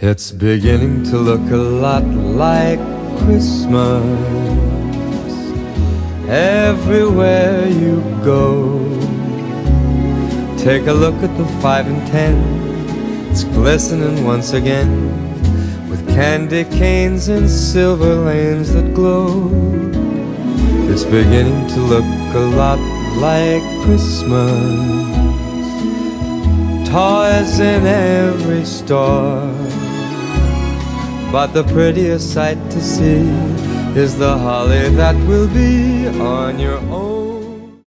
It's beginning to look a lot like Christmas everywhere you go. Take a look at the 5 and 10. It's glistening once again with candy canes and silver lanes that glow. It's beginning to look a lot like Christmas. Toys in every store, but the prettiest sight to see is the holly that will be on your own